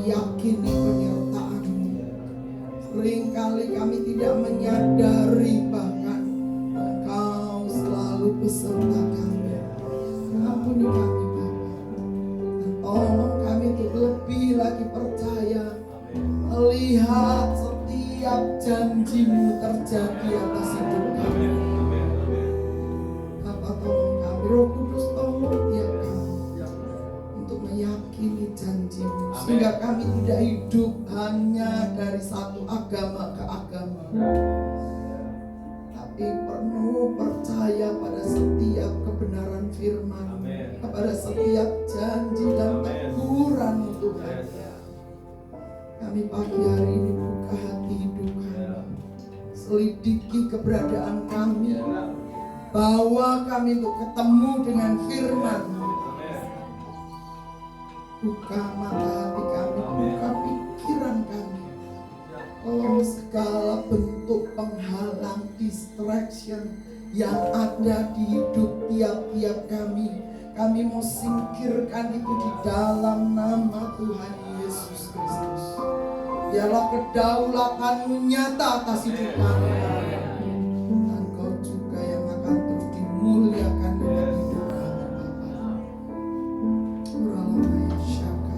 meyakini penyertaan-Mu. Seringkali kami tidak menyadari bahkan Engkau selalu beserta kami. Ampuni kami Bapa, dan tolong kami untuk lebih lagi percaya, melihat setiap janji-Mu terjadi atas hidup kami. Bapa, tolong kami, Roh Kudus tolong tiap kami untuk meyakini janji-Mu, sehingga kami tidak hidup hanya dari satu agama ke agama, tapi penuh percaya pada setiap kebenaran firman, kepada setiap janji dan teguran-Mu Tuhan. Kami pagi hari ini buka hati hidup kami, selidiki keberadaan kami, bawa kami untuk ketemu dengan firman-Mu. Buka mata hati kami, buka pikiran kami. Tolong segala bentuk penghalang, distraction yang ada di hidup tiap-tiap kami mau singkirkan itu di dalam nama Tuhan Yesus Kristus. Biarlah kedaulatan-Mu nyata atas hidup kami, dan Kau juga yang akan terus dimuliakan dengan hidup kami, Bapa.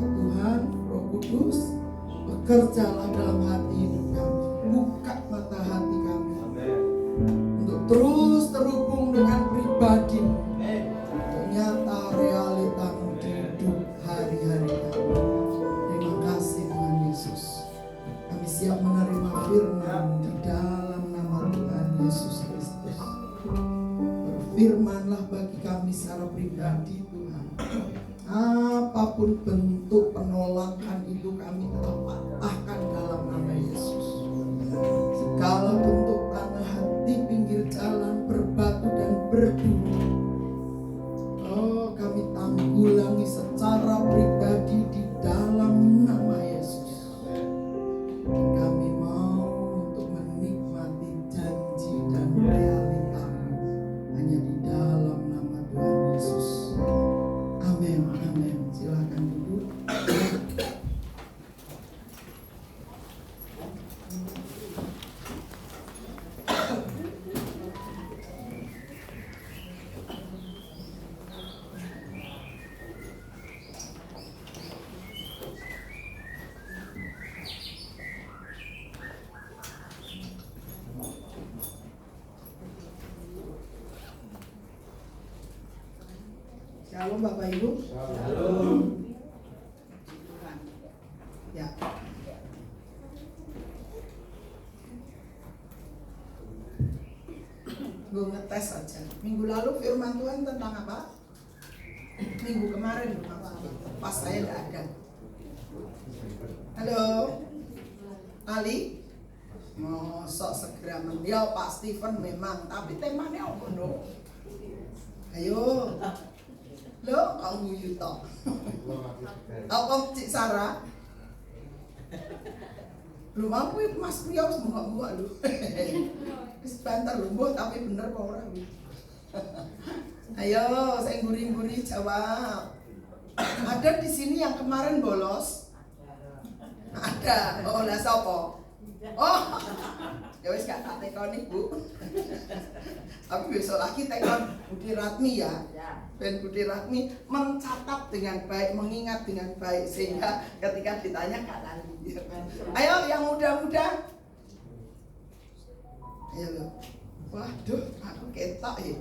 Tuhan, Roh Kudus, bekerjalah dalam hati hidup kami. Buka mata hati kami untuk terus terhubung dengan pribadi-Mu, untuk nyata realita-Mu di hidup hari-hari kami. Terima kasih Tuhan Yesus. Kami siap menerima firman di dalam nama Tuhan Yesus Kristus. Berfirmanlah bagi kami secara pribadi Tuhan. Apapun bentuk penolakan itu kami telah patahkan dalam nama Yesus. Segala bentuk tanah hati, pinggir jalan, berbatu dan berduri, kami tanggulangi secara pribadi di dalam nama Yesus. Kami mau untuk menikmati janji dan realita-Mu hanya di dalam nama Tuhan Yesus. Amin, amin. Silakan duduk. Shalom Bapak Ibu. Shalom. Ya. Gue ngetes aja. Minggu lalu firman Tuhan tentang apa? Minggu kemarin pas saya nggak ada. Halo, Ali. Sok segera mendial Pak Steven memang, tapi temanya apa dong? Ayo. Lo kamu Yuto. Apa Cik Sarah? Lu mampu itu Mas Priya harus buka-buka lu. Sebentar lu buat tapi bener kok orang. Ayo, saya gurih-gurih jawab. Ada di sini yang kemarin bolos? Ada. Oh, lah sopo? Oh. Ya wis gak tak tekoni, Bu. Tapi besok lagi tekon Budi Ratmi ya. Dan Budi Ratmi mencatat dengan baik, mengingat dengan baik, sehingga ketika ditanya gak lali. Ayo yang muda-muda. Ayo loh. Waduh, aku ketok ya.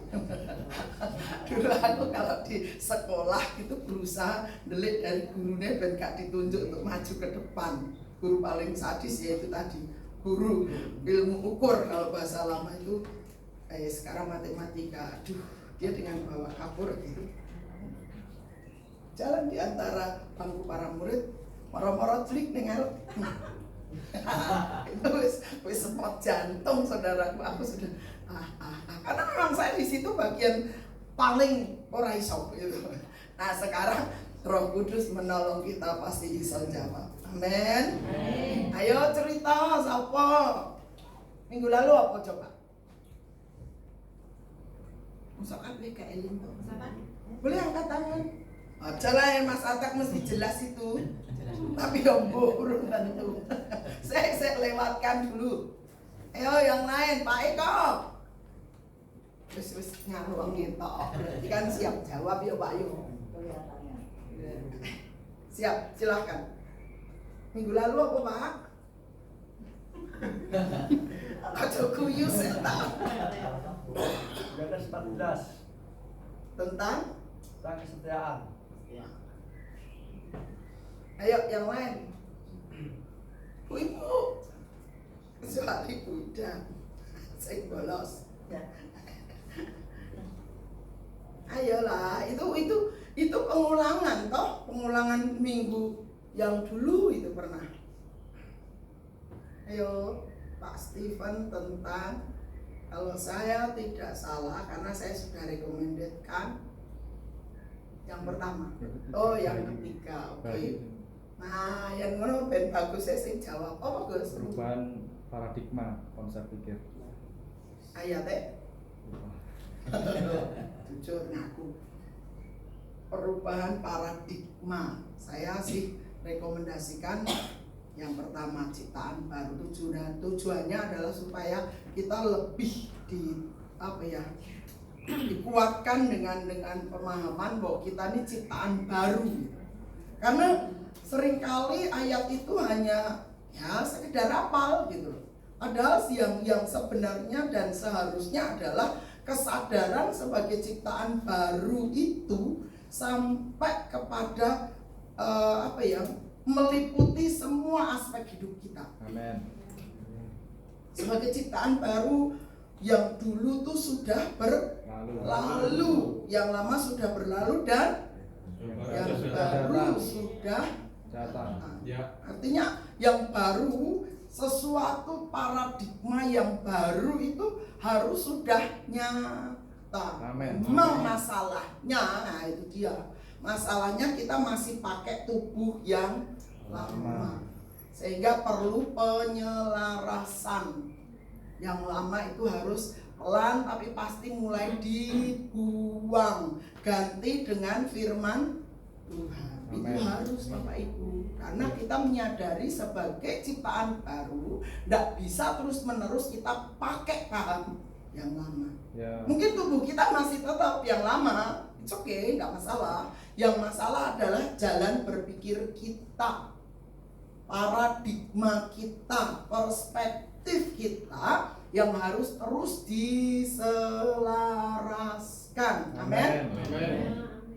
Dulu aku kalau di sekolah itu berusaha delik dari gurunya dan gak ditunjuk untuk maju ke depan. Guru paling sadis yaitu tadi guru ilmu ukur, kalau bahasa lama itu sekarang matematika. Aduh, dia dengan bawa kapur gitu. Jalan di antara bangku para murid, moro-moro klik dengar. Itu wis sempat jantung saudaraku. Aku sudah karena memang saya di situ bagian paling ora iso gitu. Nah, sekarang Roh Kudus menolong kita, pasti bisa jawab. Amin. Ayo cerita siapa? Minggu lalu apa coba? Masak apa kayak Elin tuh? Boleh angkat tangan. Aja lah yang Mas Atak mesti jelas itu. Tapi ya burung tentu. Saya lewatkan dulu. Ayo yang lain, Pak Eko. Wis ngaruh ngetok. Berarti kan siap jawab ya Pak Yu. Siap, silahkan. Minggu lalu apa Pak? Aja guyu setan. 14 Tentang kesetiaan. Ayo yang lain. Bu Ibu. Kecuali Buddha. Saya bolos. Ayolah, itu pengulangan toh, pengulangan minggu yang dulu itu pernah. Ayo Pak Steven tentang, kalau saya tidak salah karena saya sudah recommendedkan yang pertama. Oh yang ketiga, oke. Nah yang mana ben bagus saya sih jawab. Oh bagus. Perubahan paradigma konsep pikir. Ayat jujur ngaku. Perubahan paradigma. Saya sih rekomendasikan yang pertama ciptaan baru. Tujuannya adalah supaya kita lebih dikuatkan dengan pemahaman bahwa kita ini ciptaan baru. Karena seringkali ayat itu hanya ya sekedar hafal gitu. Padahal yang sebenarnya dan seharusnya adalah kesadaran sebagai ciptaan baru itu sampai kepada meliputi semua aspek hidup kita. Amin. Sebagai ciptaan baru yang dulu tuh sudah berlalu, yang lama sudah berlalu dan yang baru sudah datang. Artinya yang baru, sesuatu paradigma yang baru itu harus sudah nyata. Amin. Masalahnya, nah itu dia. Masalahnya kita masih pakai tubuh yang lama, sehingga perlu penyelarasan. Yang lama itu harus pelan tapi pasti mulai dibuang, ganti dengan firman Tuhan. Itu harus Bapak Ibu, karena kita menyadari sebagai ciptaan baru tidak bisa terus menerus kita pakai paham yang lama. Mungkin tubuh kita masih tetap yang lama, it's okay, nggak masalah. Yang masalah adalah jalan berpikir kita, paradigma kita, perspektif kita yang harus terus diselaraskan. Amin.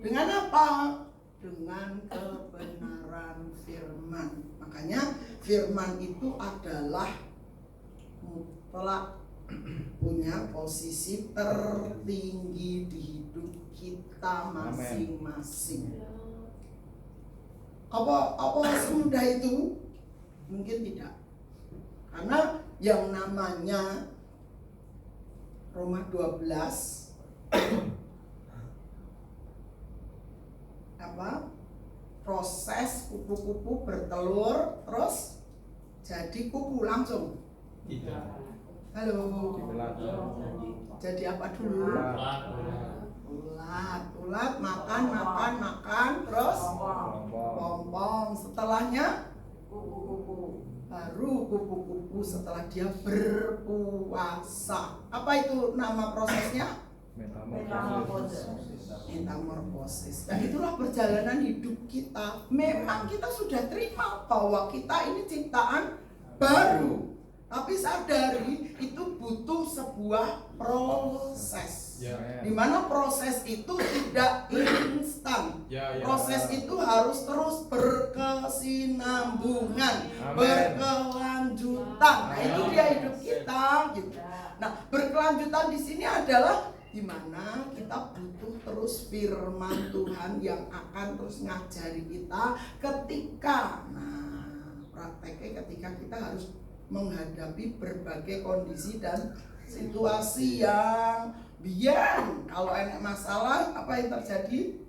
Dengan apa? Dengan kebenaran firman. Makanya firman itu adalah mutlak, punya posisi tertinggi di hidup kita masing-masing. Apa semudah itu? Mungkin tidak. Karena yang namanya Roma 12 proses kupu-kupu bertelur terus jadi kupu langsung. Halo. Jadi apa dulu? Ulat makan terus pompong. Setelahnya baru kupu-kupu setelah dia berpuasa. Apa itu nama prosesnya? Metamorfosis. Dan itulah perjalanan hidup kita. Memang kita sudah terima bahwa kita ini ciptaan baru, tapi sadari itu butuh sebuah proses. Di mana proses itu tidak instan. Proses itu harus terus berkesinambungan, berkelanjutan. Nah, itu dia hidup kita gitu. Nah, berkelanjutan di sini adalah di mana kita butuh terus firman Tuhan yang akan terus ngajari kita ketika prakteknya ketika kita harus menghadapi berbagai kondisi dan situasi yang biar kalau enak masalah apa yang terjadi?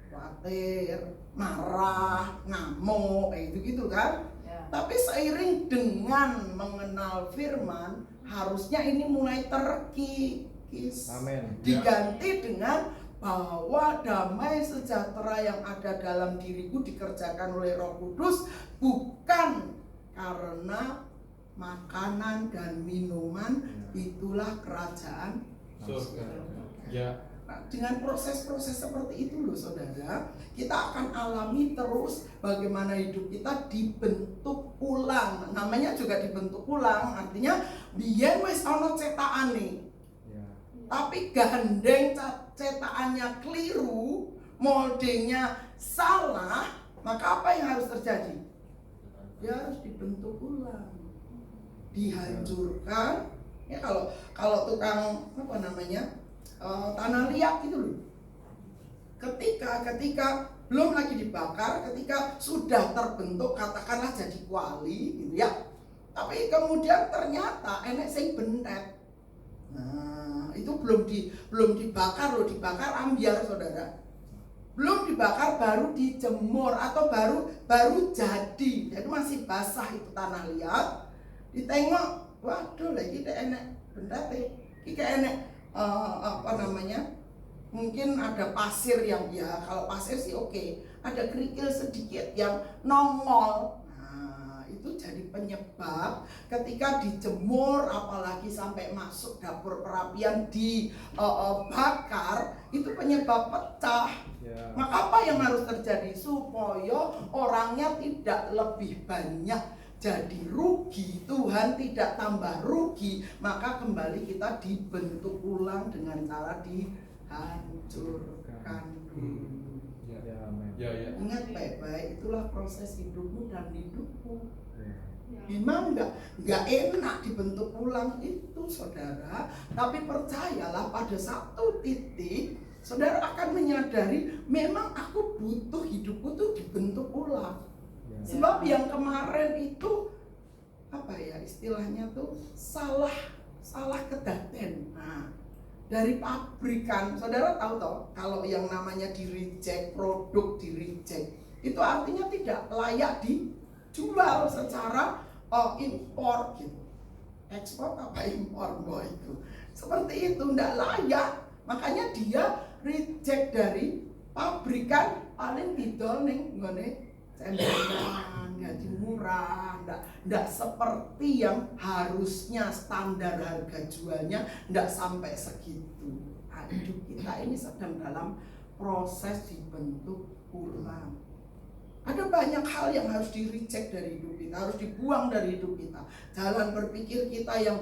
Khawatir, marah, ngamuk, gitu kan? Tapi seiring dengan mengenal firman, harusnya ini mulai terkikis. Amin. Diganti dengan bahwa damai sejahtera yang ada dalam diriku dikerjakan oleh Roh Kudus, bukan karena makanan dan minuman, itulah kerajaan surga. Ya. Nah, dengan proses-proses seperti itu loh saudara, kita akan alami terus bagaimana hidup kita dibentuk ulang. Namanya juga dibentuk ulang, artinya biyen wis ana cetakane. Ya. Tapi gandeng cetakannya keliru, moldingnya salah, maka apa yang harus terjadi? Dia harus dibentuk ulang, dihancurkan. Ya kalau tukang apa namanya tanah liat gitu loh. Ketika belum lagi dibakar, ketika sudah terbentuk katakanlah jadi kuali gitu ya. Tapi kemudian ternyata enek sing bentet. Nah, itu belum dibakar loh, dibakar ambiar saudara. Belum dibakar baru dijemur atau baru jadi. Jadi masih basah itu tanah liat. Ditengok, waduh lagi enek bentet. Iki enek apa namanya? Mungkin ada pasir yang ya kalau pasir sih oke. Ada kerikil sedikit yang nongol. Itu jadi penyebab ketika dijemur apalagi sampai masuk dapur perapian dibakar itu penyebab pecah. Ya. Maka apa yang harus terjadi supaya orangnya tidak lebih banyak jadi rugi, Tuhan tidak tambah rugi, maka kembali kita dibentuk ulang dengan cara dihancurkan dulu. Ya, amin. Ya, ya. Ingat baik-baik, itulah proses hidupmu dan hidupku. Ya. Memang nggak enak dibentuk ulang itu saudara, tapi percayalah pada satu titik saudara akan menyadari memang aku butuh hidupku tuh dibentuk ulang. Ya. Sebab yang kemarin itu apa ya istilahnya tuh salah kedaten. Nah, dari pabrikan, saudara tahu toh kalau yang namanya di reject, produk di reject itu artinya tidak layak dijual secara impor gitu. Ekspor apa impor boy itu seperti itu, tidak layak, makanya dia reject dari pabrikan, paling didol ning nggone cendana gaji murah, ndak seperti yang harusnya standar harga jualnya, ndak sampai segitu. Nah, hidup kita ini sedang dalam proses dibentuk ulang. Ada banyak hal yang harus di-reject dari hidup kita, harus dibuang dari hidup kita. Jalan berpikir kita yang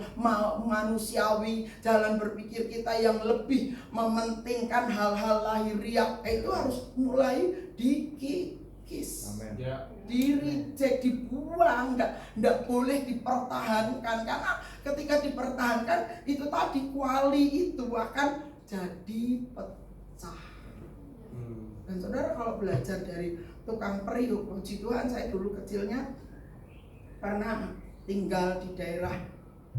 manusiawi, jalan berpikir kita yang lebih mementingkan hal-hal lahiriah, itu harus mulai dikikis. Amin. Ya. Di-reject, dibuang, enggak boleh dipertahankan. Karena ketika dipertahankan, itu tadi kuali itu akan jadi pecah. Dan saudara kalau belajar dari tukang periuk, puji Tuhan saya dulu kecilnya pernah tinggal di daerah,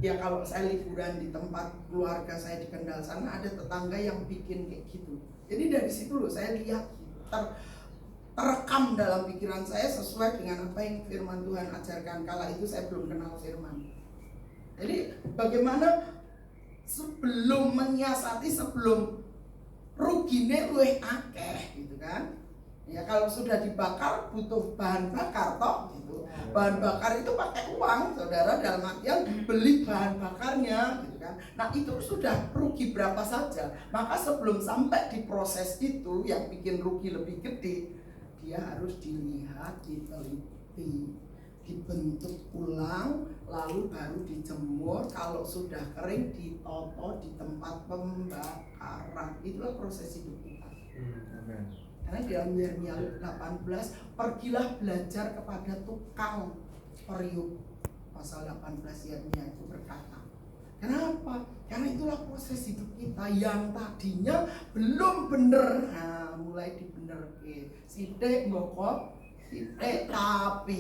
ya kalau saya liburan di tempat keluarga saya di Kendal sana, ada tetangga yang bikin kayak gitu. Jadi dari situ loh saya lihat terekam dalam pikiran saya sesuai dengan apa yang firman Tuhan ajarkan. Kala itu saya belum kenal firman. Jadi bagaimana sebelum menyiasati, sebelum rugine luwih akeh gitu kan. Ya kalau sudah dibakar butuh bahan bakar toh gitu. Bahan bakar itu pakai uang saudara, dalam artian beli bahan bakarnya gitu kan. Nah itu sudah rugi berapa saja. Maka sebelum sampai di proses itu yang bikin rugi lebih gede, dia harus dilihat, diteliti, dibentuk ulang, lalu baru dijemur. Kalau sudah kering ditoto di tempat pembakaran. Itulah proses hidup kita. Amin. Karena di dalam Yeremia 18, pergilah belajar kepada tukang periuk. Pasal 18 Yeremia itu berkata. Kenapa? Karena itulah proses hidup kita yang tadinya belum bener. Nah, mulai dibenerke. Sithik mboko, sithik tapi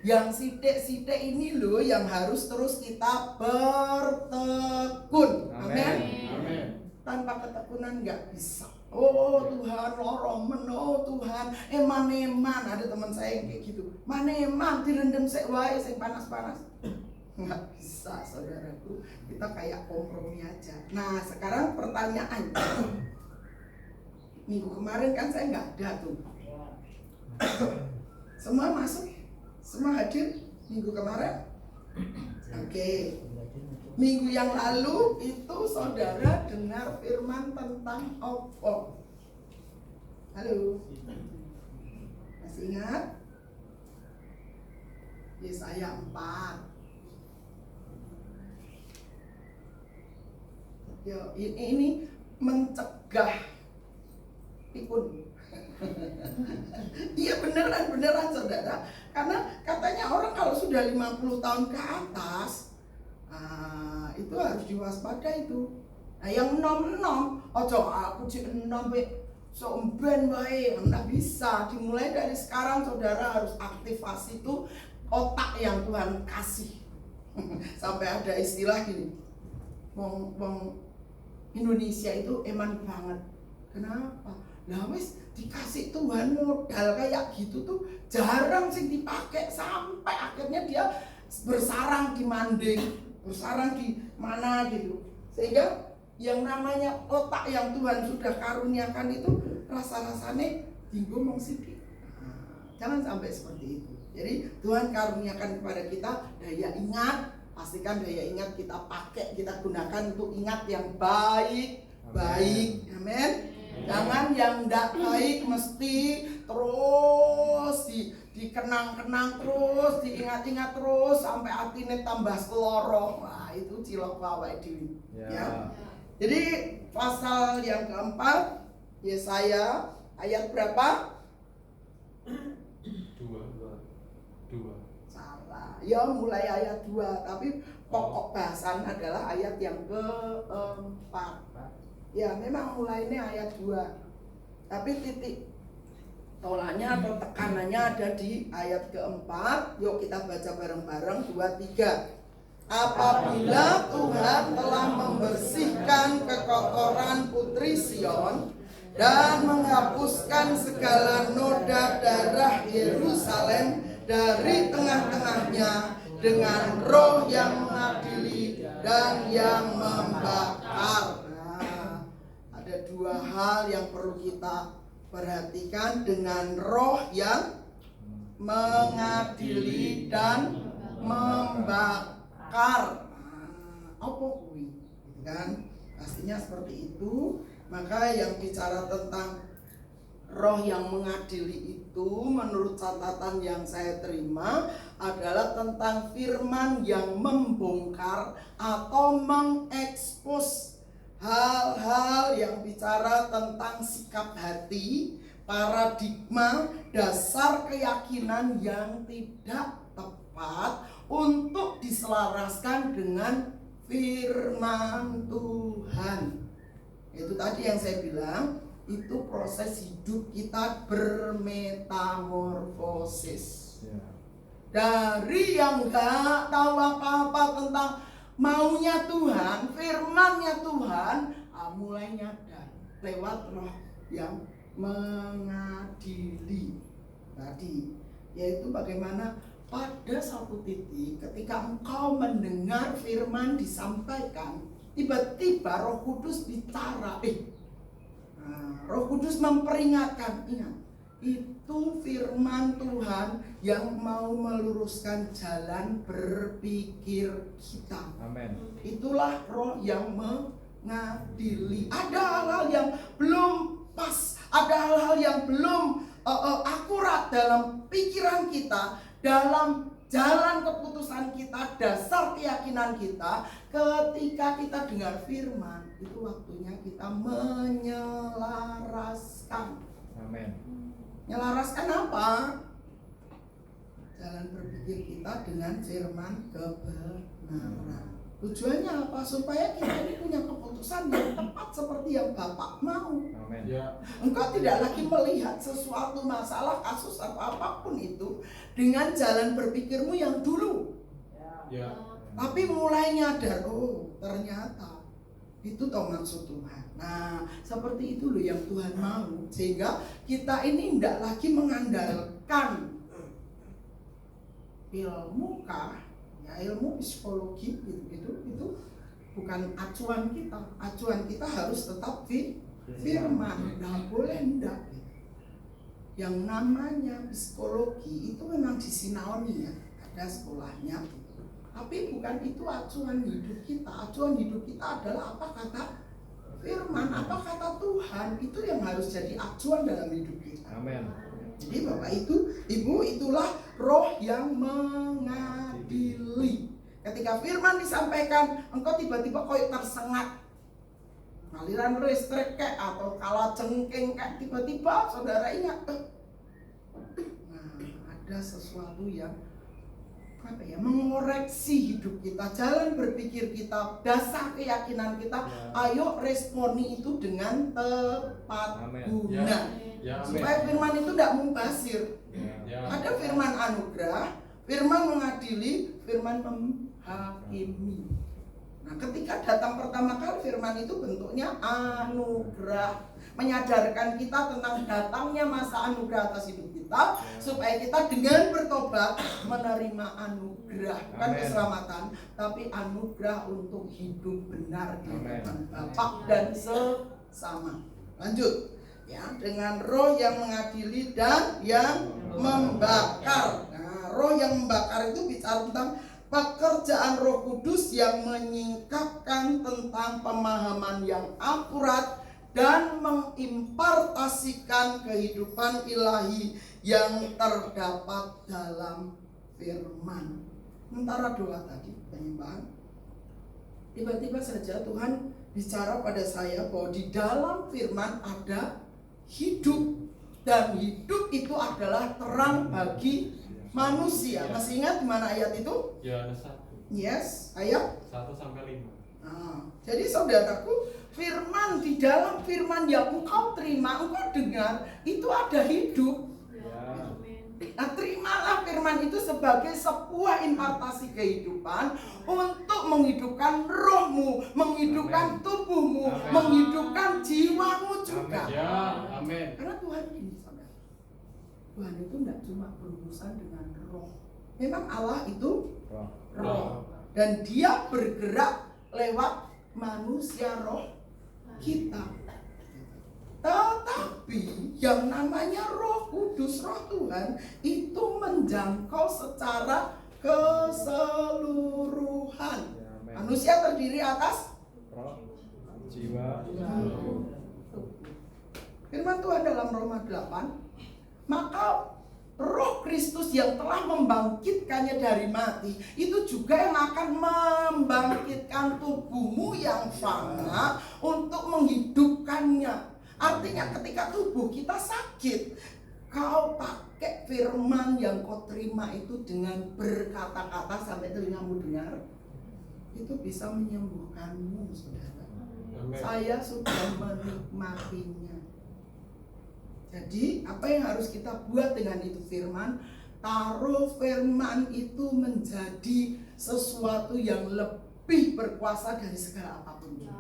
yang sithik-sithik ini loh yang harus terus kita bertekun. Amin. Amin. Tanpa ketekunan nggak bisa. Oh Tuhan, loromen, oh Tuhan, eman-eman. Ada teman saya yang kayak gitu. Maneman, direndam sik wae sing panas-panas. Nggak bisa saudaraku. Kita kayak kompromi aja. Nah sekarang pertanyaan, Minggu kemarin kan saya nggak ada tuh. Semua masuk, semua hadir minggu kemarin. Oke. Minggu yang lalu itu saudara dengar firman tentang apa? Halo, masih ingat? Yesaya 4. Yo, ini mencegah pikun. Iya beneran saudara. Karena katanya orang kalau sudah 50 tahun ke atas, itu harus diwaspada itu. Nah yang nom-nom, ojo aku cek enom so ben wae, nggak bisa. Dimulai dari sekarang saudara harus aktivasi itu otak yang Tuhan kasih. Sampai ada istilah gini, wong Indonesia itu eman banget. Kenapa? Lah wis dikasih Tuhan modal kayak gitu tuh jarang sih dipakai, sampai akhirnya dia bersarang di manding, bersarang di mana gitu. Sehingga yang namanya otak yang Tuhan sudah karuniakan itu rasa-rasanya tinggu mong sidik. Jangan sampai seperti itu. Jadi Tuhan karuniakan kepada kita daya ingat, pastikan daya ingat kita pakai, kita gunakan untuk ingat yang baik. Amin. Jangan yang tidak baik mesti terus dikenang-kenang terus, diingat-ingat terus sampai hatinya tambah seloroh. Wah, itu cilok awake dhewe. Ya. Jadi pasal yang keempat, Yesaya ayat berapa? 2. Salah. Ya mulai ayat 2, tapi pokok bahasan adalah ayat yang keempat. Ya memang mulainya ayat 2, tapi titik tolaknya atau tekanannya ada di ayat keempat. Yuk kita baca bareng-bareng 2, 3. Apabila Tuhan telah membersihkan kekotoran putri Sion dan menghapuskan segala noda darah Yerusalem dari tengah-tengahnya dengan roh yang mengadili dan yang membakar. Ada 2 hal yang perlu kita perhatikan, dengan roh yang mengadili dan membakar. Apa kuwi? Kan pastinya seperti itu. Maka yang bicara tentang roh yang mengadili itu menurut catatan yang saya terima adalah tentang firman yang membongkar atau mengekspos hal-hal yang bicara tentang sikap hati, paradigma, dasar keyakinan yang tidak tepat untuk diselaraskan dengan firman Tuhan. Itu tadi yang saya bilang, itu proses hidup kita bermetamorfosis. Dari yang gak tahu apa-apa tentang maunya Tuhan, firmannya Tuhan, mulai nyadar lewat roh yang mengadili tadi, yaitu bagaimana pada satu titik ketika engkau mendengar firman disampaikan, tiba-tiba Roh Kudus bicara, Roh Kudus memperingatkan, ingat, itu firman Tuhan yang mau meluruskan jalan berpikir kita. Amin. Itulah roh yang mengadili. Ada hal-hal yang belum pas, ada hal-hal yang belum akurat dalam pikiran kita, dalam jalan keputusan kita, dasar keyakinan kita. Ketika kita dengar firman, itu waktunya kita menyelaraskan. Amin. Menyelaraskan apa? Jalan berpikir kita dengan firman kebenaran. Tujuannya apa? Supaya kita ini punya keputusan yang tepat seperti yang Bapak mau. Amin. Ya. Engkau tidak lagi melihat sesuatu masalah, kasus atau apapun itu dengan jalan berpikirmu yang dulu. Ya. Tapi mulai nyadar, oh ternyata itu toh maksud Tuhan. Nah, seperti itu loh yang Tuhan mau. Sehingga kita ini tidak lagi mengandalkan ilmu kah? Ya ilmu psikologi gitu, itu bukan acuan kita. Acuan kita harus tetap firman, nggak boleh enggak. Yang namanya psikologi itu memang disinaoni ya, ada sekolahnya. Tapi bukan itu acuan hidup kita. Acuan hidup kita adalah apa kata firman, apa kata Tuhan. Itu yang harus jadi acuan dalam hidup kita. Amin. Jadi Bapak Ibu, itulah roh yang mengadili. Ketika firman disampaikan, engkau tiba-tiba koyok tersengat. Aliran listrik kayak atau kala cengking kayak tiba-tiba saudara ingat, ada sesuatu yang mengoreksi hidup kita, jalan berpikir kita, dasar keyakinan kita. Ayo responi itu dengan tepat guna. Supaya firman itu tidak mubazir. Ada firman anugerah, firman mengadili, firman menghakimi. Nah, ketika datang pertama kali firman itu bentuknya anugerah, menyadarkan kita tentang datangnya masa anugerah atas hidup kita, supaya kita dengan bertobat menerima anugerah, bukan keselamatan, tapi anugerah untuk hidup benar di hadapan Bapa dan sesama. Lanjut ya, dengan roh yang mengadili dan yang membakar. Nah, roh yang membakar itu bicara tentang pekerjaan Roh Kudus yang menyingkapkan tentang pemahaman yang akurat dan mengimpartasikan kehidupan ilahi yang terdapat dalam firman. Sementara doa tadi penyembahan, tiba-tiba saja Tuhan bicara pada saya bahwa di dalam firman ada hidup, dan hidup itu adalah terang bagi manusia. Masih ingat di mana ayat itu? Yohanes 1. Yes, ayat 1-5. Jadi saudaraku, firman, di dalam firman yang engkau terima, engkau dengar, itu ada hidup. Nah, terimalah firman itu sebagai sebuah impartasi kehidupan untuk menghidupkan rohmu, menghidupkan tubuhmu, menghidupkan jiwamu juga. Amin. Karena Tuhan ini, saudara, Tuhan itu tidak cuma berurusan dengan roh. Memang Allah itu roh, dan Dia bergerak lewat manusia roh kita. Tetapi yang namanya Roh Kudus, Roh Tuhan, itu menjangkau secara keseluruhan. Manusia terdiri atas roh, jiwa, firman Tuhan dalam Roma 8, maka Roh Kristus yang telah membangkitkannya dari mati itu juga yang akan membangkitkan tubuhmu yang fana untuk menghidupkannya. Artinya ketika tubuh kita sakit, kau pakai firman yang kau terima itu dengan berkata-kata sampai telingamu dengar, itu bisa menyembuhkanmu, saudara. Saya sudah menikmatinya. Jadi apa yang harus kita buat dengan itu firman? Taruh firman itu menjadi sesuatu yang lebih berkuasa dari segala apapun.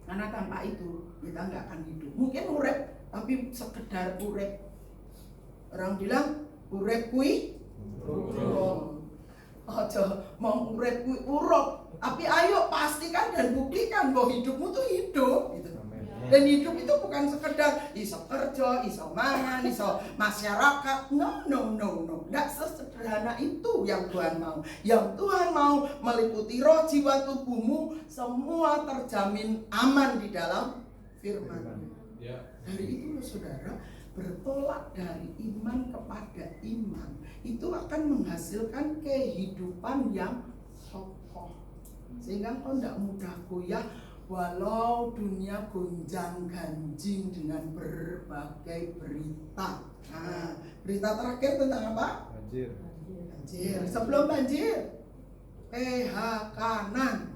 Karena tanpa itu kita nggak akan hidup. Mungkin urep, tapi sekedar urep. Orang bilang urep kui urop. Ojo mau urep kui urop. Tapi ayo pastikan dan buktikan bahwa hidupmu tuh hidup. Gitu. Dan hidup itu bukan sekedar iso kerja, iso mangan, iso masyarakat. No. Nggak sesederhana itu yang Tuhan mau. Yang Tuhan mau meliputi roh, jiwa, tubuhmu, semua terjamin aman di dalam firman. Dari itu saudara, bertolak dari iman kepada iman, itu akan menghasilkan kehidupan yang kokoh. Sehingga kau tidak mudah goyah walau dunia gonjang ganjing dengan berbagai berita. Nah, berita terakhir tentang apa? Banjir. Sebelum banjir, PHK-nan.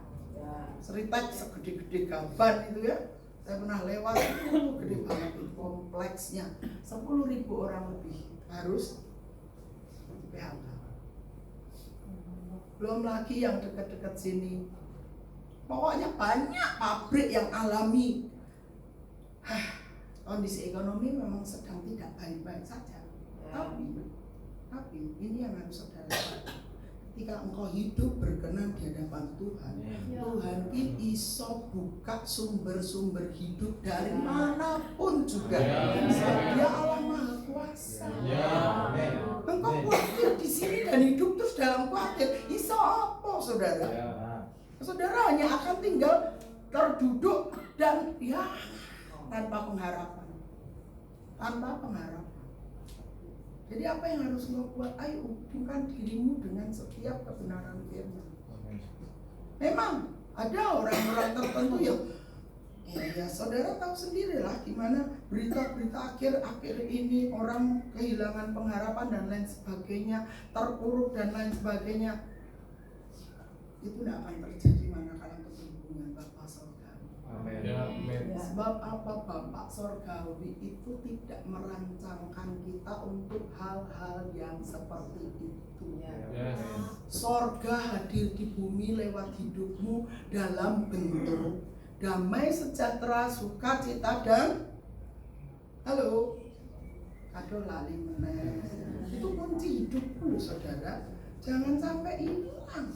Seritek segede-gede gaban itu ya. Saya pernah lewat, gede banget itu kompleksnya. 10.000 orang lebih harus PHK. Belum lagi yang dekat-dekat sini. Pokoknya banyak pabrik yang alami kondisi ekonomi memang sedang tidak baik-baik saja. Tapi ini yang harus saudara lihat. ketika engkau hidup berkenan di hadapan Tuhan, Tuhan ki iso buka sumber-sumber hidup dari manapun juga. Dia Allah Maha Kuasa. Engkau khawatir di sini dan hidup terus dalam khawatir, iso apa saudara? Saudara hanya akan tinggal terduduk dan ya tanpa pengharapan. Tanpa pengharapan. Jadi apa yang harus lo buat? Ayo hubungkan dirimu dengan setiap kebenaran firman. Memang ada orang-orang tertentu yang ya saudara tahu sendirilah gimana berita-berita akhir-akhir ini, orang kehilangan pengharapan dan lain sebagainya, terpuruk dan lain sebagainya. Itu tidak akan terjadi manakala berhubungan Bapa Sorgawi. Amin. Sebab apa? Bapak Sorgawi itu tidak merancangkan kita untuk hal-hal yang seperti itu. Sorga hadir di bumi lewat hidupmu dalam bentuk damai, sejahtera, sukacita, dan halo, kado lali meneh. Itu kunci hidupmu saudara. Jangan sampai hilang.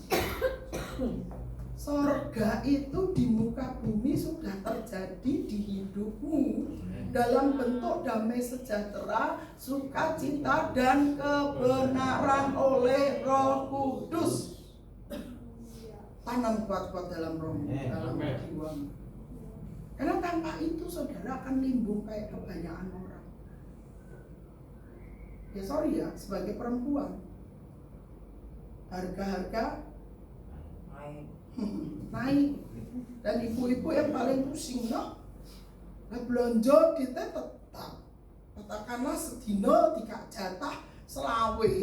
Sorga itu di muka bumi sudah terjadi di hidupmu dalam bentuk damai, sejahtera, sukacita, dan kebenaran oleh Roh Kudus. Tanam kuat-kuat dalam rohmu, dalam jiwamu. Karena tanpa itu saudara akan limbung kayak kebanyakan orang. Ya sorry ya, sebagai perempuan, harga-harga naik, dan ibu-ibu yang paling pusing no, belanja kita tetap katakanlah sedino 3 jatah selawe,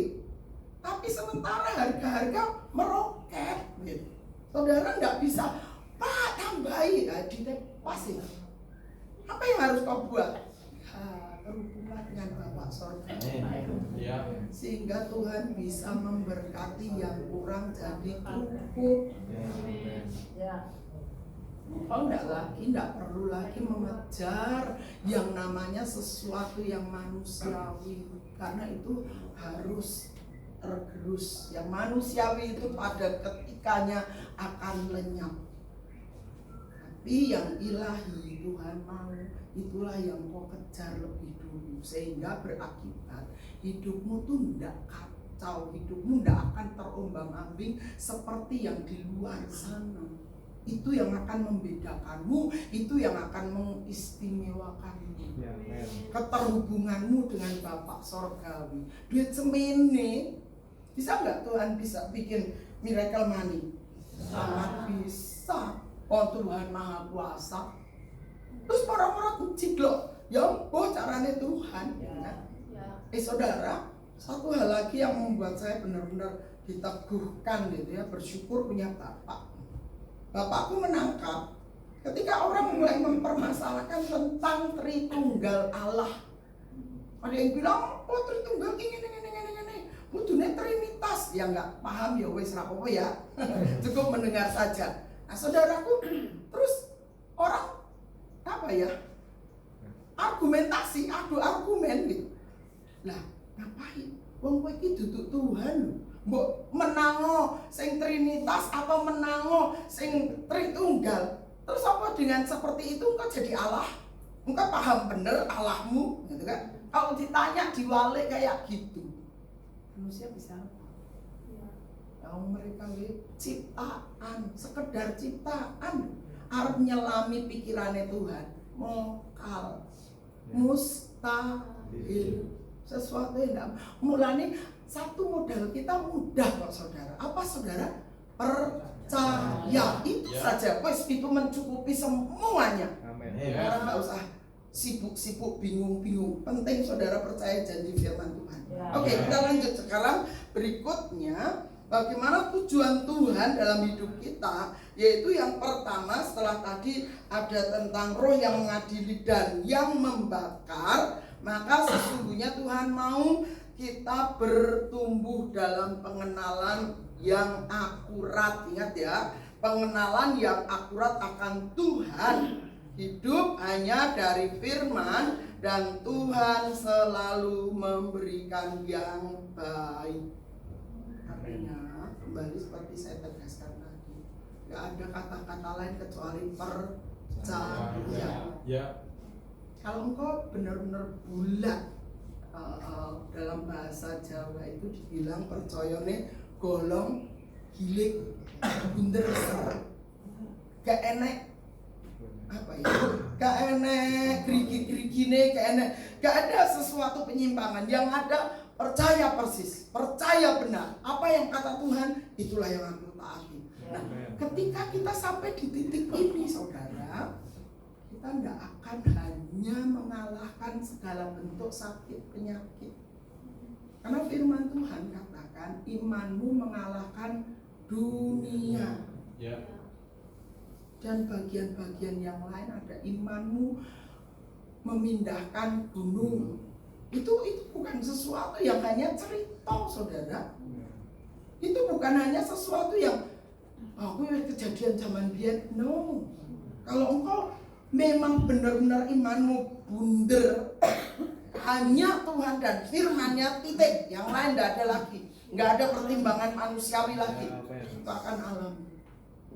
tapi sementara harga-harga meroket gitu. Saudara nggak bisa, Pak tambahi, pas ya. Apa yang harus kau buat? Berhubungan dengan Bapak Sorga, sehingga Tuhan bisa memberkati yang kurang jadi cukup. Kau tidak perlu lagi mengejar yang namanya sesuatu yang manusiawi, karena itu harus tergerus. Yang manusiawi itu pada ketikanya akan lenyap. Tapi yang ilahi Tuhan mau, itulah yang kau kejar lebih dulu, sehingga berakibat hidupmu tuh tidak kacau, hidupmu tidak akan terombang-ambing seperti yang di luar sana. Itu yang akan membedakanmu, itu yang akan mengistimewakanmu. Keterhubunganmu dengan Bapak Sorgawi. Duit semene, bisa nggak Tuhan bisa bikin miracle money? Sangat bisa. Oh Tuhan Maha Kuasa. Terus orang-orang ciklok, ya ampun caranya Tuhan. Saudara, satu hal lagi yang membuat saya benar-benar diteguhkan gitu ya, bersyukur punya Bapak. Bapakku menangkap ketika orang mulai mempermasalahkan tentang Tritunggal Allah. Ada yang bilang, oh Tritunggal ini, butuhnya Trinitas. Ya nggak paham ya wes rapopo ya, cukup mendengar saja. Nah saudaraku, terus orang apa ya, argumentasi, adu argumen gitu. Lah ngapain? Wong kowe iki duduk Tuhan lho. Mbok menango sing Trinitas atau menango sing Tritunggal. Terus apa dengan seperti itu engkau jadi Allah? Engkau paham bener Allahmu gitu kan? Kalau ditanya diwalik kayak gitu, manusia bisa apa? Kalau mereka ciptaan, sekedar ciptaan, arep nyelami pikirannya Tuhan, mokal, mustahil, sesuatu yang tidak. Mulanya satu modal kita mudah kok saudara. Apa saudara? Percaya, itu saja. Wes itu mencukupi semuanya. Orang nggak usah sibuk-sibuk, bingung-bingung. Penting saudara percaya janji firman Tuhan. Oke, kita lanjut sekarang berikutnya. Bagaimana tujuan Tuhan dalam hidup kita? Yaitu yang pertama, setelah tadi ada tentang roh yang mengadili dan yang membakar, maka sesungguhnya Tuhan mau kita bertumbuh dalam pengenalan yang akurat. Ingat ya, pengenalan yang akurat akan Tuhan. Hidup hanya dari firman, dan Tuhan selalu memberikan yang baik. Artinya kembali seperti saya tegaskan tadi, nggak ada kata-kata lain kecuali percaya. Ya. Kalau engkau benar-benar bulat, dalam bahasa Jawa itu dibilang percayane golong gilik bunder ser. Gak enek apa ya? Gak enek gerigi-gerigine, gak ada sesuatu penyimpangan. Yang ada percaya persis, percaya benar. Apa yang kata Tuhan, itulah yang aku taati. Nah, ketika kita sampai di titik ini, saudara, kita tidak akan hanya mengalahkan segala bentuk sakit penyakit. Karena firman Tuhan katakan imanmu mengalahkan dunia. Ya. Dan bagian-bagian yang lain ada imanmu memindahkan gunung. Itu bukan sesuatu yang hanya cerita, saudara. Itu bukan hanya sesuatu yang aku kejadian zaman biyen. No. Kalau engkau memang benar-benar imanmu bunder, hanya Tuhan dan firman-Nya, titik, yang lain tidak ada lagi, nggak ada pertimbangan manusiawi lagi, kita akan alami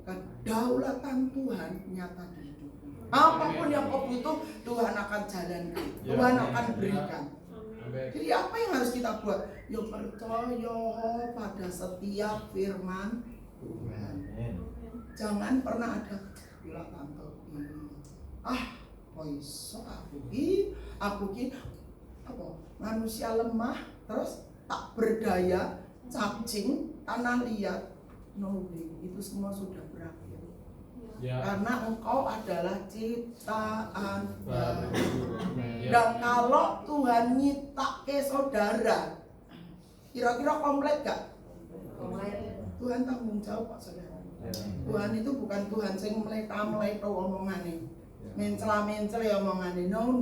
kedaulatan Tuhan nyata di hidup. Apapun yang kau butuh, Tuhan akan jalankan, Tuhan akan berikan. Jadi apa yang harus kita buat? Ya percaya pada setiap firman Tuhan. Jangan pernah ada bilang tante iso aku ki apa manusia lemah terus tak berdaya, cacing, tanah liat. No way, itu semua sudah berakhir. Ya. Karena engkau adalah ciptaan baru. Dan kalau Tuhan nyiptake saudara, kira-kira komplit gak? Komplit. Tuhan tanggung jawab Pak saudara. Tuhan itu bukan Tuhan sing meleta-meleta omongane, mencela-mencela omongane. No,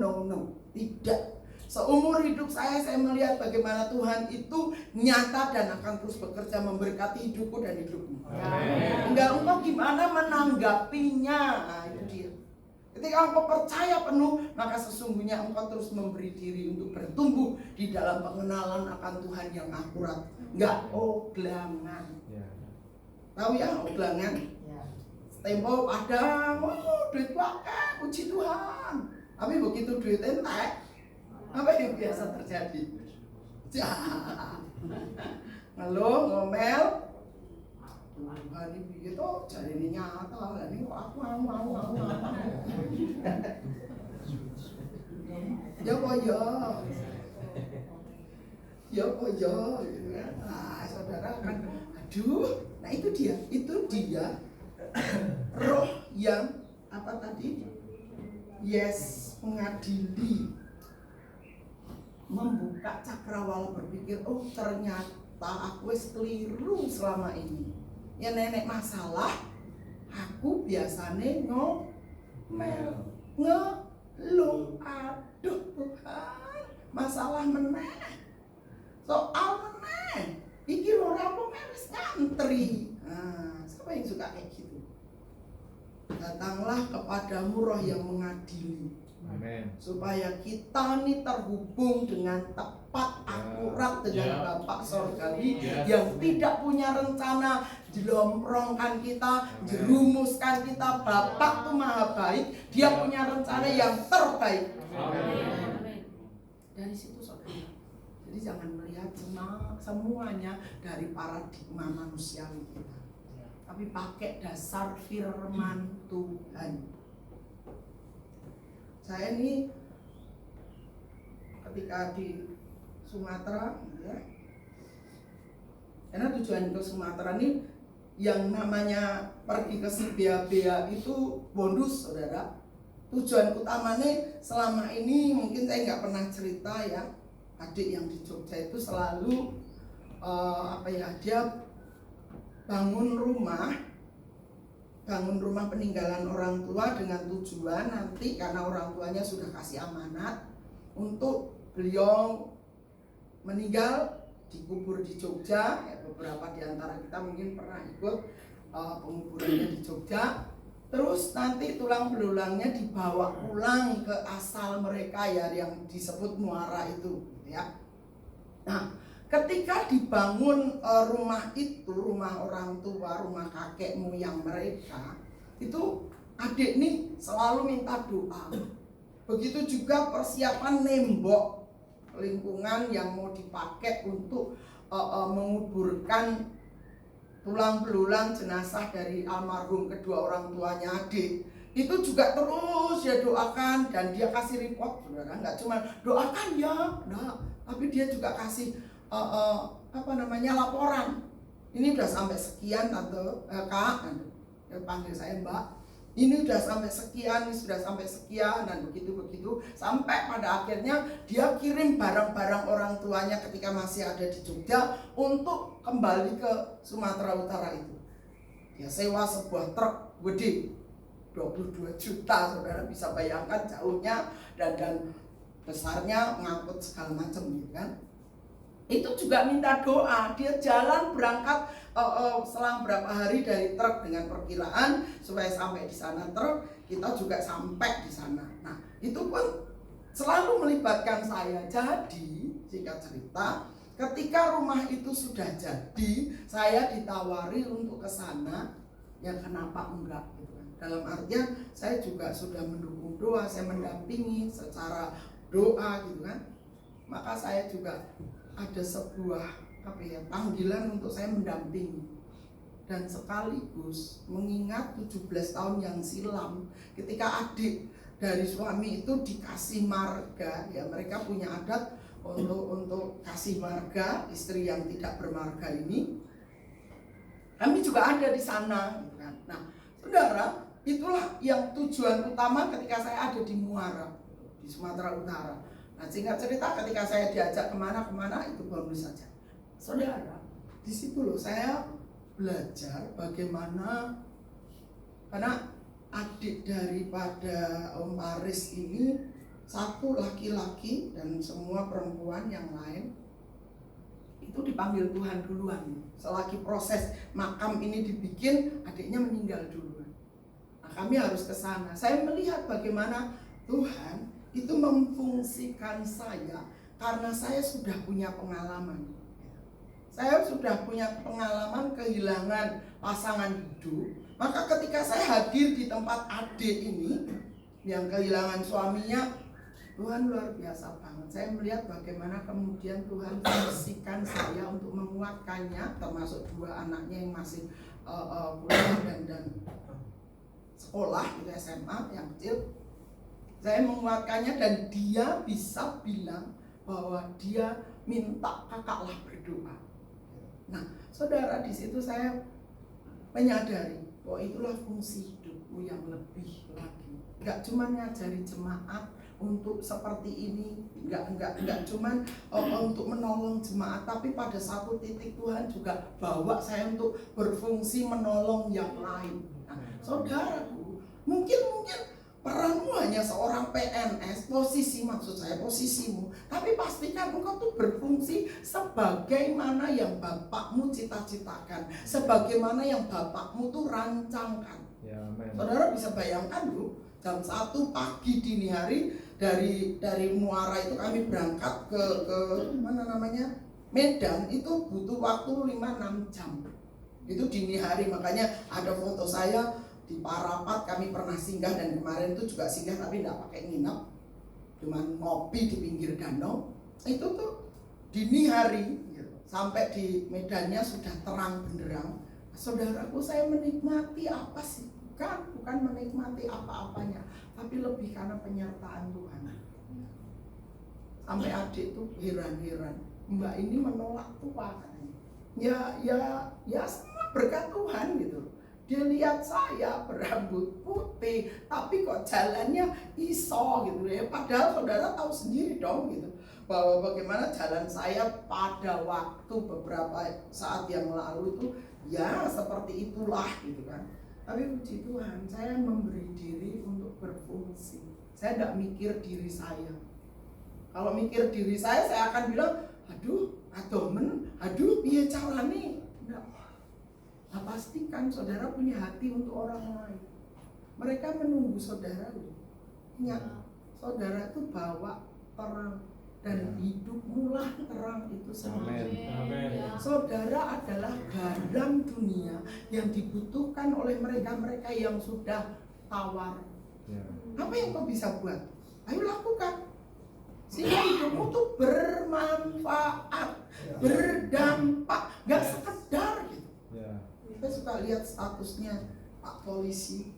tidak. Seumur hidup saya melihat bagaimana Tuhan itu nyata dan akan terus bekerja memberkati hidupku dan hidupmu. Tinggal engkau gimana menanggapinya. Nah, itu dia. Ketika engkau percaya penuh, maka sesungguhnya engkau terus memberi diri untuk bertumbuh di dalam pengenalan akan Tuhan yang akurat. Enggak oglangan. Tahu ya oglangan? Tempo ada, duit pakai, puji Tuhan. Tapi begitu duit entek, apa yang biasa terjadi? Ngeluh, ngomel. Tuhan ini gitu, jadi ini nyata. Ini kok aku mau. Ya kok ya. Gitu kan. Nah, saudara kan, aduh. Nah itu dia roh yang apa tadi? Yes, mengadili, membuka cakrawala berpikir, oh ternyata aku keliru selama ini. Ya nenek masalah, aku biasanya ngomel, ngeluh, aduh Tuhan, masalah meneh, soal meneh, iki ora apa wis ngantri. Nah, siapa yang suka kayak gitu? Datanglah kepadamu roh yang mengadili. Amen. Supaya kita ini terhubung dengan tepat, akurat dengan Bapa Sorgawi yang tidak punya rencana jelomprongkan kita, jerumuskan kita. Bapa itu maha baik, dia punya rencana yang terbaik. Amen. Dari situ saudara. Jadi jangan melihat semuanya dari paradigma manusiawi kita, tapi pakai dasar firman Tuhan. Saya ini ketika di Sumatera, ya, karena tujuan ke Sumatera ini yang namanya pergi ke si Bea itu bonus, saudara. Tujuan utamanya selama ini mungkin saya nggak pernah cerita ya. Adik yang di Jogja itu selalu dia bangun rumah peninggalan orang tua dengan tujuan nanti karena orang tuanya sudah kasih amanat untuk beliau meninggal dikubur di Jogja. Ya, beberapa di antara kita mungkin pernah ikut penguburannya di Jogja. Terus nanti tulang belulangnya dibawa pulang ke asal mereka ya yang disebut muara itu, ya. Nah, ketika dibangun rumah itu, rumah orang tua, rumah kakek moyang mereka, itu adik nih selalu minta doa. Begitu juga persiapan nembok lingkungan yang mau dipakai untuk menguburkan tulang belulang jenazah dari almarhum kedua orang tuanya adik. Itu juga terus dia doakan, dan dia kasih report, saudara. Nggak cuma doakan ya, nah, tapi dia juga kasih laporan. Ini udah sampai sekian tante, kak, panggil saya mbak. Ini udah sampai sekian, ini sudah sampai sekian, dan begitu sampai pada akhirnya dia kirim barang-barang orang tuanya ketika masih ada di Jogja untuk kembali ke Sumatera Utara itu. Dia sewa sebuah truk gede 22 juta, saudara bisa bayangkan jauhnya dan besarnya, mengangkut segala macam gitu kan. Itu juga minta doa. Dia jalan berangkat selang berapa hari dari truk dengan perkiraan supaya sampai di sana truk, kita juga sampai di sana. Nah, itu pun selalu melibatkan saya. Jadi, singkat cerita, ketika rumah itu sudah jadi, saya ditawari untuk ke sana. Ya kenapa enggak gitu kan. Dalam artian saya juga sudah mendukung doa, saya mendampingi secara doa gitu kan. Maka saya juga ada sebuah panggilan untuk saya mendampingi, dan sekaligus mengingat 17 tahun yang silam ketika adik dari suami itu dikasih marga, ya mereka punya adat untuk kasih marga istri yang tidak bermarga ini. Kami juga ada di sana gitu kan. Nah, saudara, itulah yang tujuan utama ketika saya ada di Muara di Sumatera Utara. Nah, singkat cerita, ketika saya diajak kemana-kemana itu bonus saja. Saudara, di situ loh saya belajar bagaimana, karena adik daripada Om Aris ini satu laki-laki dan semua perempuan yang lain itu dipanggil Tuhan duluan. Selagi proses makam ini dibikin, adiknya meninggal duluan. Nah, kami harus ke sana. Saya melihat bagaimana Tuhan itu memfungsikan saya karena saya sudah punya pengalaman. Saya sudah punya pengalaman kehilangan pasangan hidup. Maka ketika saya hadir di tempat adik ini yang kehilangan suaminya, Tuhan luar biasa banget. Saya melihat bagaimana kemudian Tuhan fungsikan saya untuk menguatkannya, termasuk dua anaknya yang masih kuliah dan sekolah itu SMA yang kecil. Saya menguatkannya dan dia bisa bilang bahwa dia minta kakaklah berdoa. Nah, saudara, di situ saya menyadari bahwa itulah fungsi hidupku yang lebih lagi. Enggak cuma ngajari jemaat untuk seperti ini, enggak cuma untuk menolong jemaat, tapi pada satu titik Tuhan juga bawa saya untuk berfungsi menolong yang lain. Nah, saudaraku, mungkin peranmu hanya seorang PNS, posisimu, tapi pastikan engkau tuh berfungsi sebagaimana yang bapakmu cita-citakan, sebagaimana yang bapakmu tuh rancangkan. Ya, saudara bisa bayangkan loh, jam 1 pagi dini hari dari Muara itu kami berangkat ke Medan, itu butuh waktu 5-6 jam. Itu dini hari, makanya ada foto saya di Parapat, kami pernah singgah, dan kemarin itu juga singgah tapi tidak pakai nginep, cuman ngopi di pinggir danau. Itu tuh dini hari gitu. Sampai di Medannya sudah terang benderang. Saudaraku, saya menikmati apa sih? Bukan menikmati apa-apanya, tapi lebih karena penyertaan Tuhan. Sampai adik tuh heran-heran, Mbak ini menolak tua katanya. Ya semua berkat Tuhan gitu. Dia lihat saya berambut putih, tapi kok jalannya iso gitu ya. Padahal saudara tahu sendiri dong gitu, bahwa bagaimana jalan saya pada waktu beberapa saat yang lalu itu ya seperti itulah gitu kan. Tapi puji Tuhan, saya memberi diri untuk berfungsi. Saya tidak mikir diri saya. Kalau mikir diri saya akan bilang, aduh, piye carane? Enggak. Nah, pastikan saudara punya hati untuk orang lain. Mereka menunggu saudara. Ingat, saudara itu bawa orang dan hidupmulah terang itu sendiri. Amin. Saudara adalah garam dunia yang dibutuhkan oleh mereka-mereka yang sudah tawar. Apa yang kau bisa buat? Ayo lakukan. Sehingga hidupmu tuh bermanfaat, berdampak, gak sekedar gitu. Saya suka lihat statusnya Pak Polisi.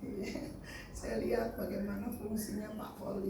Saya lihat bagaimana fungsinya Pak Polisi.